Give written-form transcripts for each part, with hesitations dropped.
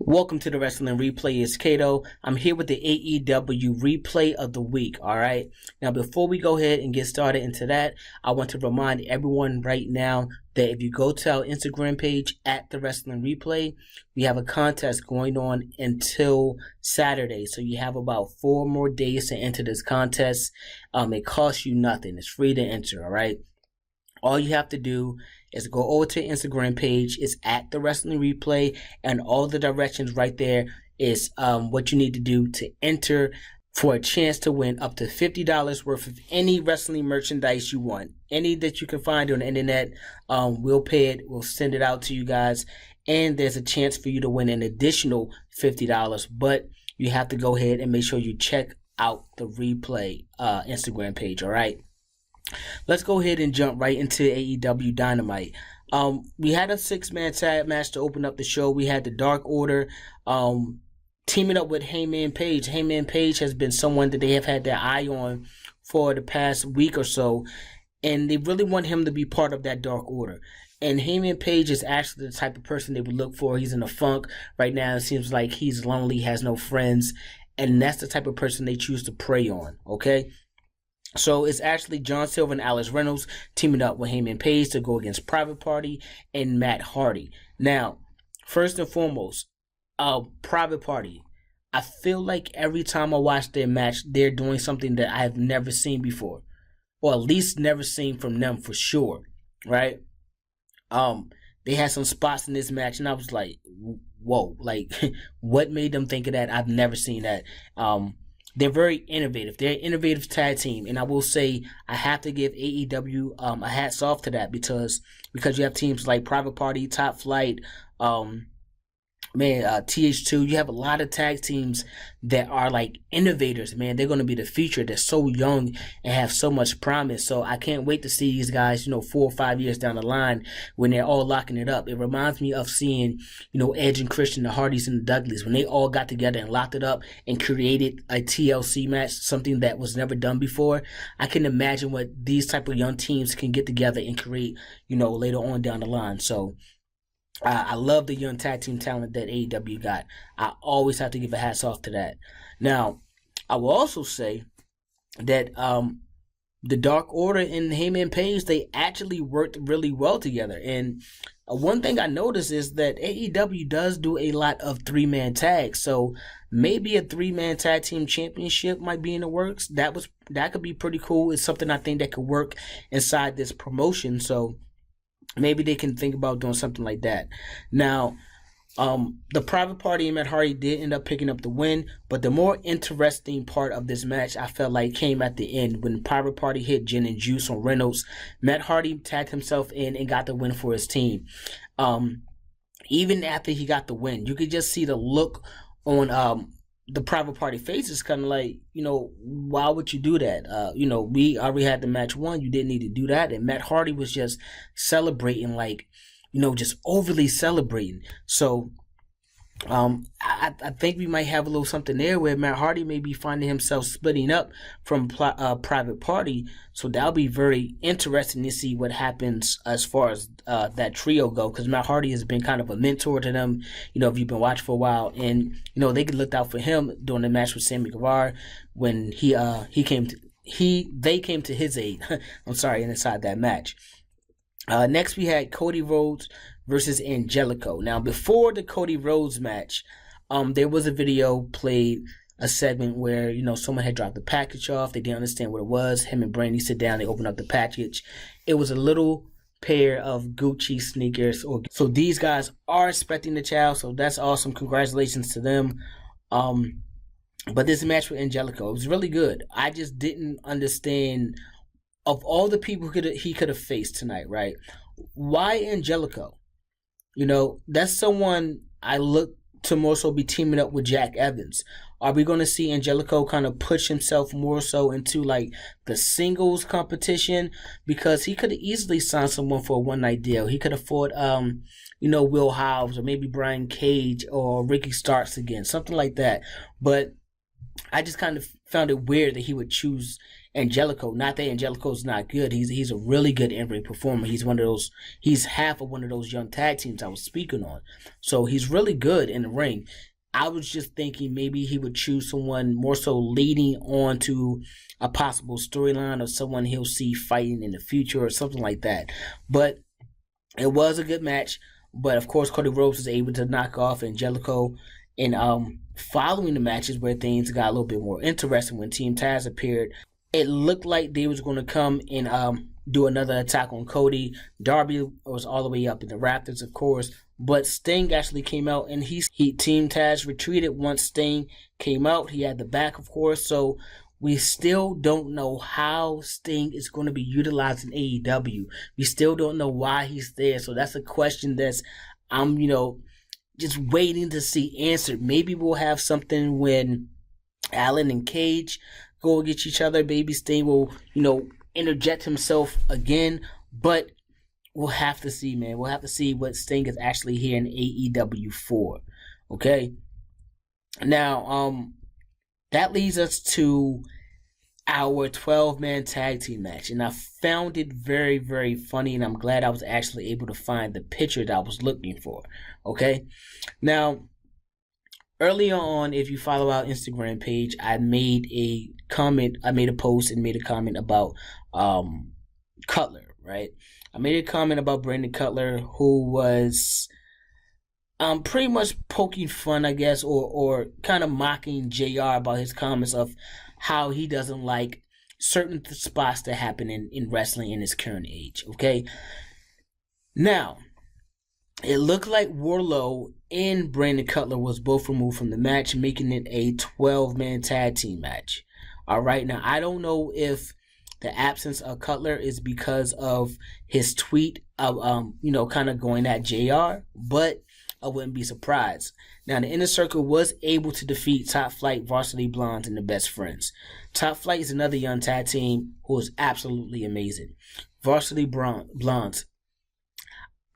Welcome to the Wrestling Replay. It's Kato. I'm here with the AEW Replay of the Week, alright? Now, before we go ahead and get started into that, I want to remind everyone right now that if you go to our Instagram page, at the Wrestling Replay, we have a contest going on until Saturday. So you have about 4 more days to enter this contest. It costs you nothing. It's free to enter, alright? All you have to do is go over to the Instagram page. It's at the Wrestling Replay, and all the directions right there is what you need to do to enter for a chance to win up to $50 worth of any wrestling merchandise you want. Any that you can find on the internet, we'll pay it. We'll send it out to you guys, and there's a chance for you to win an additional $50. But you have to go ahead and make sure you check out the Replay Instagram page. All right. Let's go ahead and jump right into AEW Dynamite. We had a 6-man tag match to open up the show. We had the Dark Order teaming up with Hangman Page. Hangman Page has been someone that they have had their eye on for the past week or so, and they really want him to be part of that Dark Order. And Hangman Page is actually the type of person they would look for. He's in a funk right now. It seems like he's lonely, has no friends, and that's the type of person they choose to prey on, okay? So it's actually John Silver and Alex Reynolds teaming up with Hangman Page to go against Private Party and Matt Hardy. Now, first and foremost, Private Party. I feel like every time I watch their match, they're doing something that I have never seen before, or at least never seen from them for sure, right? They had some spots in this match, and I was like, whoa, like, what made them think of that? I've never seen that. They're very innovative. They're an innovative tag team, and I will say I have to give AEW a hats off to that because you have teams like Private Party, Top Flight, TH2. You have a lot of tag teams that are like innovators, man. They're going to be the future. They're so young and have so much promise. So I can't wait to see these guys, 4 or 5 years down the line when they're all locking it up. It reminds me of seeing, Edge and Christian, the Hardys and the Dudleys, when they all got together and locked it up and created a TLC match, something that was never done before. I can imagine what these type of young teams can get together and create, later on down the line. So I love the young tag team talent that AEW got. I always have to give a hats off to that. Now, I will also say that the Dark Order and Hangman Page, they actually worked really well together. And one thing I noticed is that AEW does do a lot of 3-man tags. So maybe a 3-man tag team championship might be in the works. That could be pretty cool. It's something I think that could work inside this promotion. So maybe they can think about doing something like that. Now, the Private Party and Matt Hardy did end up picking up the win, but the more interesting part of this match, I felt like, came at the end when Private Party hit Gin and Juice on Reynolds. Matt Hardy tagged himself in and got the win for his team. Even after he got the win, you could just see the look on the Private Party faces, kind of like, why would you do that? We already had the match won. You didn't need to do that. And Matt Hardy was just celebrating, like, just overly celebrating. So I think we might have a little something there where Matt Hardy may be finding himself splitting up from Private Party. So that'll be very interesting to see what happens as far as that trio go, because Matt Hardy has been kind of a mentor to them, if you've been watching for a while. And, they could look out for him during the match with Sammy Guevara when they came to his aid. I'm sorry, inside that match. Next, we had Cody Rhodes versus Angelico. Now, before the Cody Rhodes match, there was a video played, a segment where, someone had dropped the package off. They didn't understand what it was. Him and Brandi sit down. They open up the package. It was a little pair of Gucci sneakers. So these guys are expecting the child. So that's awesome. Congratulations to them. But this match with Angelico, it was really good. I just didn't understand, of all the people he could have faced tonight, right? Why Angelico? That's someone I look to more so be teaming up with Jack Evans. Are we going to see Angelico kind of push himself more so into like the singles competition? Because he could have easily signed someone for a one-night deal. He could afford, Will Hobbs or maybe Brian Cage or Ricky Starks again, something like that. But I just kind of found it weird that he would choose Angelico. Not that Angelico's not good. He's a really good in-ring performer. He's half of one of those young tag teams I was speaking on. So he's really good in the ring. I was just thinking maybe he would choose someone more so leading on to a possible storyline or someone he'll see fighting in the future or something like that. But it was a good match. But of course, Cody Rhodes was able to knock off Angelico. And following the matches where things got a little bit more interesting when Team Taz appeared, it looked like they was going to come and do another attack on Cody. Darby was all the way up in the rafters, of course. But Sting actually came out, and Team Taz retreated once Sting came out. He had the back, of course, so we still don't know how Sting is going to be utilized in AEW. We still don't know why he's there, so that's a question that's I'm, just waiting to see answered. Maybe we'll have something when Allen and Cage go against each other. Maybe Sting will, interject himself again, but we'll have to see, man. We'll have to see what Sting is actually here in AEW for. Okay? Now, that leads us to our 12-man tag team match. And I found it very, very funny, and I'm glad I was actually able to find the picture that I was looking for. Okay? Now, earlier on, if you follow our Instagram page, I made a post and made a comment about Cutler, right? I made a comment about Brandon Cutler, who was pretty much poking fun, I guess, or kind of mocking JR about his comments of how he doesn't like certain spots that happen in wrestling in his current age, okay? Now, it looked like Wardlow and Brandon Cutler was both removed from the match, making it a 12-man tag team match. All right, now, I don't know if the absence of Cutler is because of his tweet of, kind of going at JR, but I wouldn't be surprised. Now, the Inner Circle was able to defeat Top Flight, Varsity Blondes, and the Best Friends. Top Flight is another young tag team who is absolutely amazing. Varsity Blondes,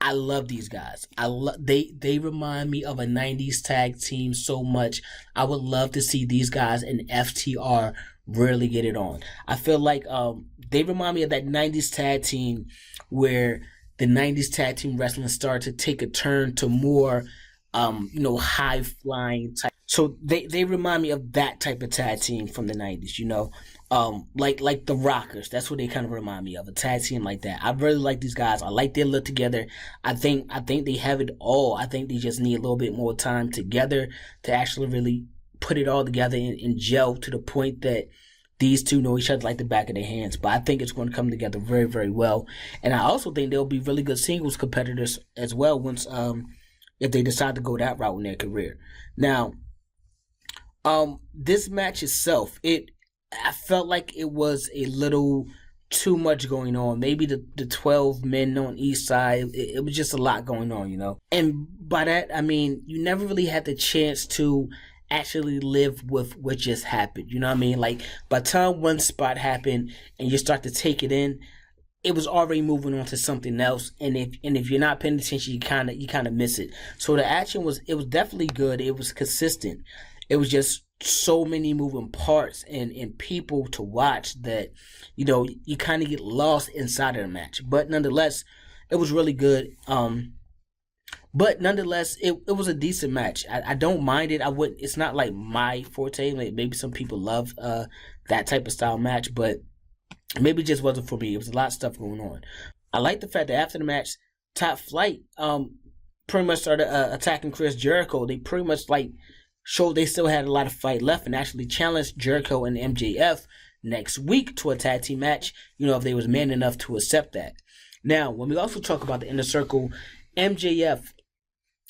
I love these guys. They remind me of a 90s tag team so much. I would love to see these guys in FTR really get it on. I feel like they remind me of that 90s tag team where the 90s tag team wrestling started to take a turn to more, high flying type. So they remind me of that type of tag team from the 90s, like the Rockers. That's what they kind of remind me of, a tag team like that. I really like these guys. I like their look together. I think they have it all. I think they just need a little bit more time together to actually really put it all together and gel to the point that these two know each other like the back of their hands. But I think it's going to come together very, very well. And I also think they'll be really good singles competitors as well once if they decide to go that route in their career. Now, this match itself, I felt like it was a little too much going on. Maybe the 12 men on each side, it was just a lot going on, And by that, I mean, you never really had the chance to actually live with what just happened. You know what I mean? Like, by the time one spot happened and you start to take it in, it was already moving on to something else. And if you're not paying attention, you kind of miss it. So the action was definitely good. It was consistent. It was just so many moving parts and people to watch that, you kind of get lost inside of the match. But nonetheless, it was really good. But nonetheless, it was a decent match. I don't mind it. It's not like my forte. Maybe some people love that type of style match, but maybe it just wasn't for me. It was a lot of stuff going on. I like the fact that after the match, Top Flight pretty much started attacking Chris Jericho. They pretty much showed they still had a lot of fight left and actually challenged Jericho and MJF next week to a tag team match, if they was man enough to accept that. Now, when we also talk about the Inner Circle, MJF,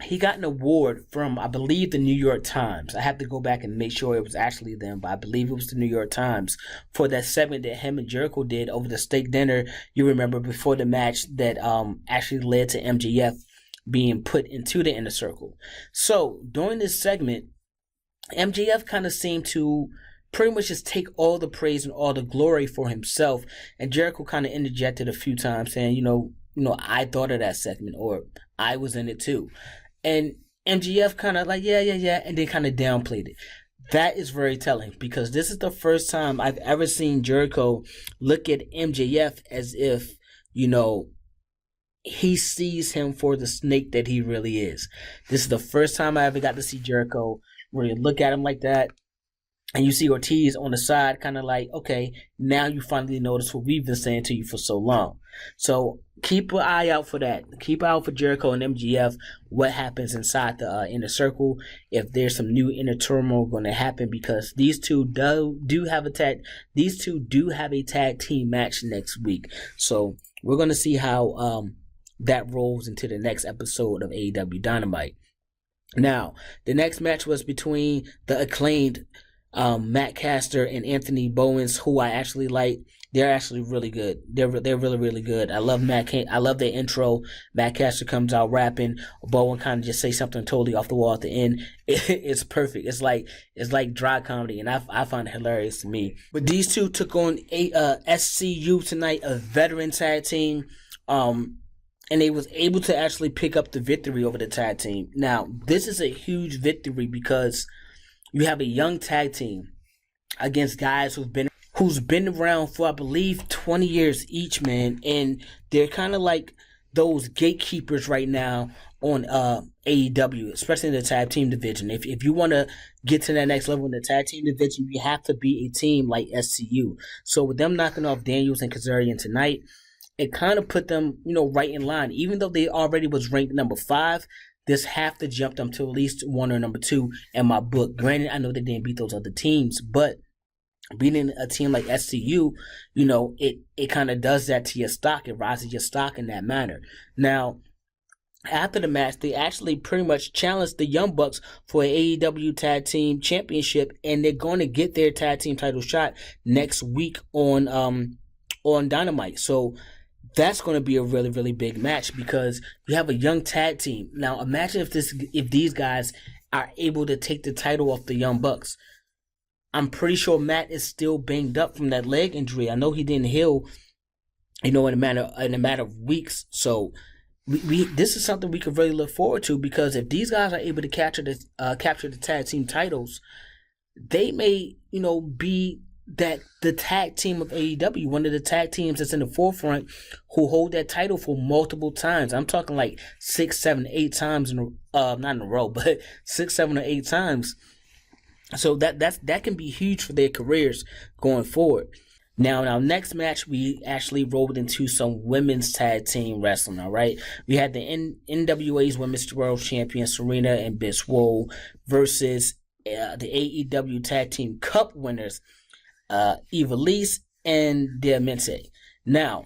he got an award from, I believe, the New York Times. I have to go back and make sure it was actually them, but I believe it was the New York Times for that segment that him and Jericho did over the steak dinner, you remember, before the match that actually led to MJF being put into the Inner Circle. So, during this segment, MJF kind of seemed to pretty much just take all the praise and all the glory for himself, and Jericho kind of interjected a few times saying, I thought of that segment, or I was in it too. And MJF kind of yeah, and then kind of downplayed it. That is very telling because this is the first time I've ever seen Jericho look at MJF as if, he sees him for the snake that he really is. This is the first time I ever got to see Jericho really look at him like that. And you see Ortiz on the side kind of like, okay, now you finally notice what we've been saying to you for so long. So keep an eye out for that. Keep an eye out for Jericho and MJF, what happens inside the inner circle, if there's some new inner turmoil going to happen, because these two do have a tag team match next week. So we're going to see how that rolls into the next episode of AEW Dynamite. Now, the next match was between the Acclaimed Matt Caster and Anthony Bowens, who I actually like. They're actually really good. They're really, really good. I love I love their intro. Matt Caster comes out rapping. Bowen kind of just say something totally off the wall at the end. It's perfect. It's like dry comedy, and I find it hilarious to me. But these two took on SCU tonight, a veteran tag team. And they was able to actually pick up the victory over the tag team. Now, this is a huge victory because you have a young tag team against guys who's been around for, I believe, 20 years each, man. And they're kind of like those gatekeepers right now on AEW, especially in the tag team division. If you want to get to that next level in the tag team division, you have to be a team like SCU. So with them knocking off Daniels and Kazarian tonight, it kind of put them, right in line. Even though they already was ranked number 5, this have to jump them to at least 1 or number 2 in my book. Granted, I know they didn't beat those other teams, but beating a team like SCU, it kind of does that to your stock. It rises your stock in that manner. Now, after the match, they actually pretty much challenged the Young Bucks for an AEW Tag Team Championship, and they're going to get their tag team title shot next week on Dynamite. So that's going to be a really, really big match because you have a young tag team. Now, imagine if these guys are able to take the title off the Young Bucks. I'm pretty sure Matt is still banged up from that leg injury. I know he didn't heal, in a matter of weeks. So this is something we could really look forward to, because if these guys are able to capture the tag team titles, they may, be the tag team of AEW, one of the tag teams that's in the forefront, who hold that title for multiple times. I'm talking like 6, 7, 8 times not in a row, but 6, 7, or 8 times. So that can be huge for their careers going forward. Now, in our next match, we actually rolled into some women's tag team wrestling, all right? We had the NWA's Women's World Champion Serena and Biswole versus the AEW Tag Team Cup winners, Ivelisse and Diamante. Now,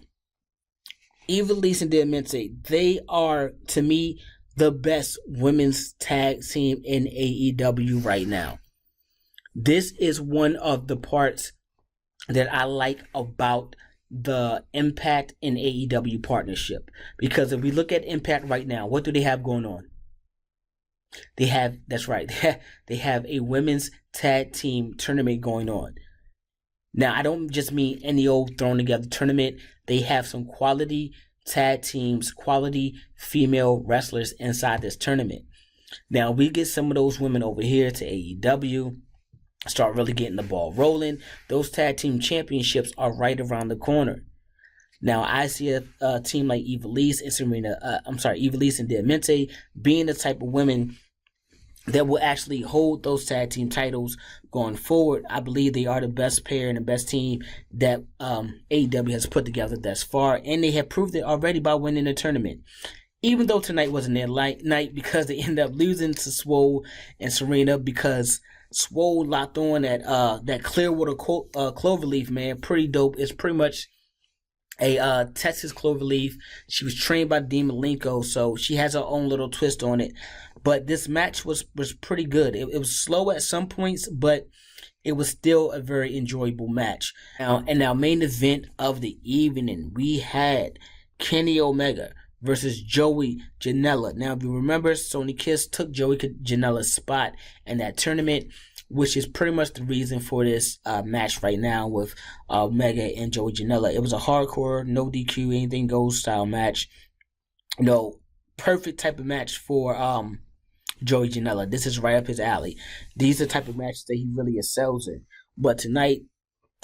Ivelisse and Diamante, they are, to me, the best women's tag team in AEW right now. This is one of the parts that I like about the Impact and AEW partnership. Because if we look at Impact right now, what do they have going on? They have a women's tag team tournament going on. Now, I don't just mean any old thrown together tournament. They have some quality tag teams, quality female wrestlers inside this tournament. Now, we get some of those women over here to AEW, start really getting the ball rolling. Those tag team championships are right around the corner. Now, I see a team like Ivelisse and Diamante being the type of women that will actually hold those tag team titles going forward. I believe they are the best pair and the best team that AEW has put together thus far, and they have proved it already by winning the tournament. Even though tonight wasn't their night, because they ended up losing to Swole and Serena, because Swole locked on that Clearwater Cloverleaf, man. Pretty dope. It's pretty much a Texas Cloverleaf. She was trained by Dean Malenko, so she has her own little twist on it. But this match was pretty good. It was slow at some points, but it was still a very enjoyable match. Now, in our main event of the evening, we had Kenny Omega versus Joey Janela. Now, if you remember, Sonny Kiss took Joey Janela's spot in that tournament, which is pretty much the reason for this match right now with Omega and Joey Janela. It was a hardcore, no DQ, anything goes style match. Perfect type of match for Joey Janela. This is right up his alley. These are the type of matches that he really excels in. But tonight,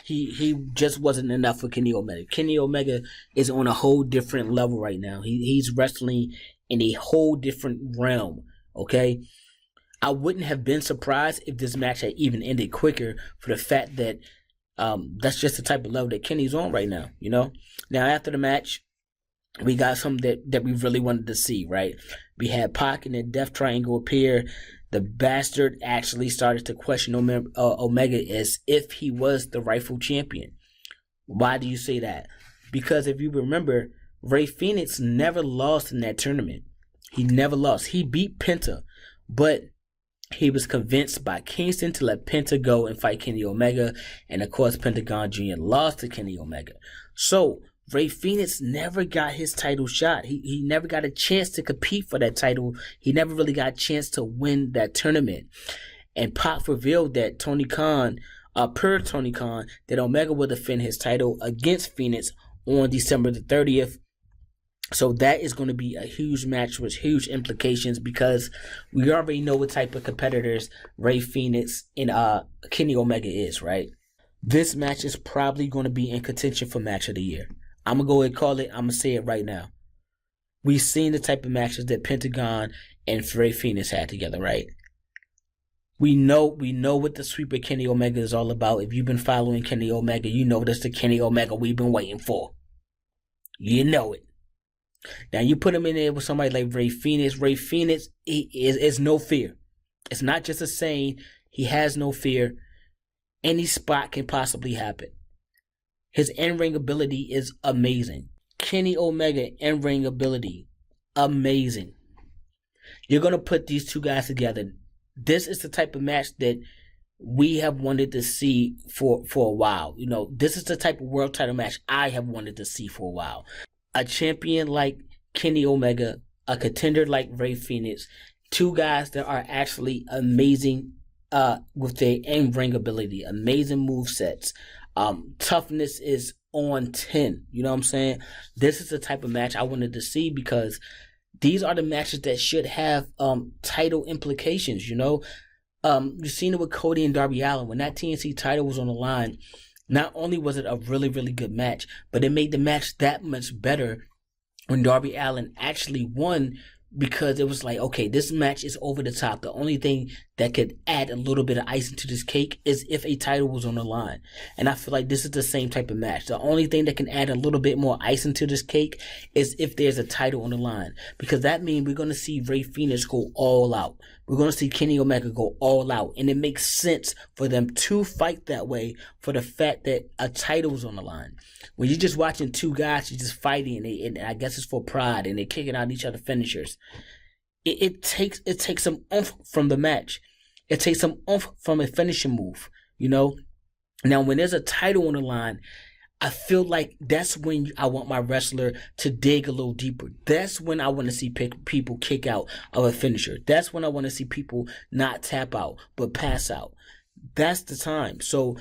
he just wasn't enough for Kenny Omega. Kenny Omega is on a whole different level right now. He's wrestling in a whole different realm. Okay, I wouldn't have been surprised if this match had even ended quicker for the fact that that's just the type of level that Kenny's on right now. You know. Now after the match, we got something that we really wanted to see. Right, we had Pac and the Death Triangle appear. The bastard actually started to question Omega as if he was the rightful champion. Why do you say that? Because if you remember, Rey Fenix never lost in that tournament. He never lost. He beat Penta, but he was convinced by Kingston to let Penta go and fight Kenny Omega. And of course, Pentagon Jr. lost to Kenny Omega. So Rey Fenix never got his title shot. He never got a chance to compete for that title. He never really got a chance to win that tournament. And Pac revealed that Tony Khan, per Tony Khan, that Omega will defend his title against Fenix on December the 30th. So that is going to be a huge match with huge implications because we already know what type of competitors Rey Fenix and Kenny Omega is, right? This match is probably going to be in contention for match of the year. I'm going to go ahead and call it. I'm going to say it right now. We've seen the type of matches that Pentagon and Rey Fenix had together, right? We know what the sweeper Kenny Omega is all about. If you've been following Kenny Omega, you know that's the Kenny Omega we've been waiting for. You know it. Now you put him in there with somebody like Rey Fenix. Rey Fenix is no fear. It's not just a saying. He has no fear. Any spot can possibly happen. His in-ring ability is amazing. Kenny Omega in-ring ability, amazing. You're going to put these two guys together. This is the type of match that we have wanted to see for a while. You know, this is the type of world title match I have wanted to see for a while. A champion like Kenny Omega, a contender like Rey Fenix, two guys that are actually amazing with their in-ring ability, amazing movesets. Toughness is on 10. You know what I'm saying? This is the type of match I wanted to see because these are the matches that should have title implications, you know? You've seen it with Cody and Darby Allin. When that TNT title was on the line, not only was it a really, really good match, but it made the match that much better when Darby Allin actually won because it was like, okay, this match is over the top. The only thing that could add a little bit of icing to this cake is if a title was on the line. And I feel like this is the same type of match. The only thing that can add a little bit more icing to this cake is if there's a title on the line. Because that means we're going to see Rey Fenix go all out. We're going to see Kenny Omega go all out. And it makes sense for them to fight that way for the fact that a title is on the line. When you're just watching two guys, you're just fighting, and I guess it's for pride, and they're kicking out each other finishers. It takes some oomph from the match. It takes some oomph from a finishing move, you know? Now, when there's a title on the line, I feel like that's when I want my wrestler to dig a little deeper. That's when I want to see people kick out of a finisher. That's when I want to see people not tap out, but pass out. That's the time. So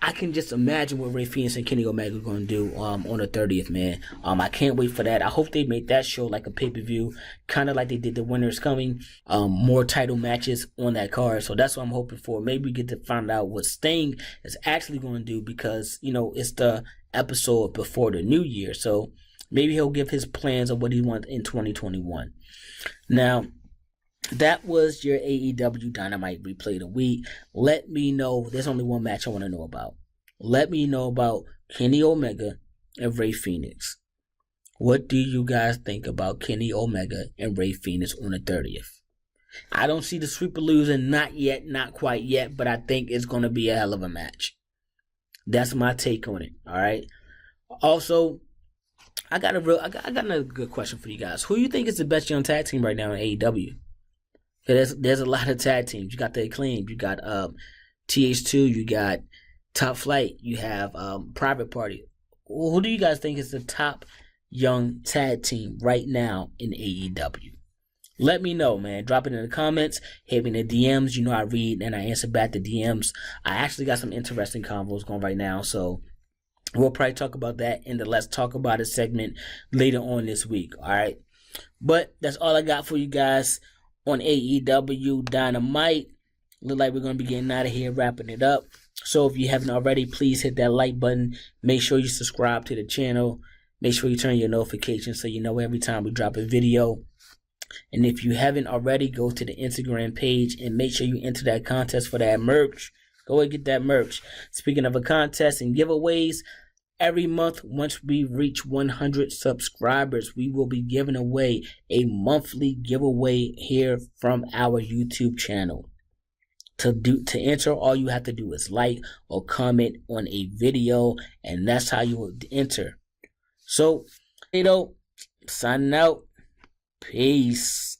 I can just imagine what Rey Fenix and Kenny Omega are going to do on the 30th, man. I can't wait for that. I hope they make that show like a pay-per-view, kind of like they did the Winners Coming. More title matches on that card. So that's what I'm hoping for. Maybe we get to find out what Sting is actually going to do because, you know, it's the episode before the new year. So maybe he'll give his plans of what he wants in 2021. Now, that was your AEW Dynamite Replay of the Week. Let me know. There's only one match I want to know about. Let me know about Kenny Omega and Rey Fenix. What do you guys think about Kenny Omega and Rey Fenix on the 30th? I don't see the sweeper losing. Not yet. Not quite yet. But I think it's going to be a hell of a match. That's my take on it. All right. Also, I got another good question for you guys. Who do you think is the best young tag team right now in AEW? There's a lot of tag teams. You got the Acclaimed. You got TH2. You got Top Flight. You have Private Party. Who do you guys think is the top young tag team right now in AEW? Let me know, man. Drop it in the comments. Hit me in the DMs. You know I read and I answer back the DMs. I actually got some interesting convos going right now, so we'll probably talk about that in the Let's Talk About It segment later on this week. All right. But that's all I got for you guys on AEW Dynamite. Look like we're going to be getting out of here, wrapping it up. So if you haven't already, please hit that like button. Make sure you subscribe to the channel. Make sure you turn your notifications so you know every time we drop a video. And if you haven't already, go to the Instagram page and make sure you enter that contest for that merch. Go and get that merch. Speaking of a contest and giveaways, every month, once we reach 100 subscribers, we will be giving away a monthly giveaway here from our YouTube channel. To enter, all you have to do is like or comment on a video, and that's how you will enter. So, signing out. Peace.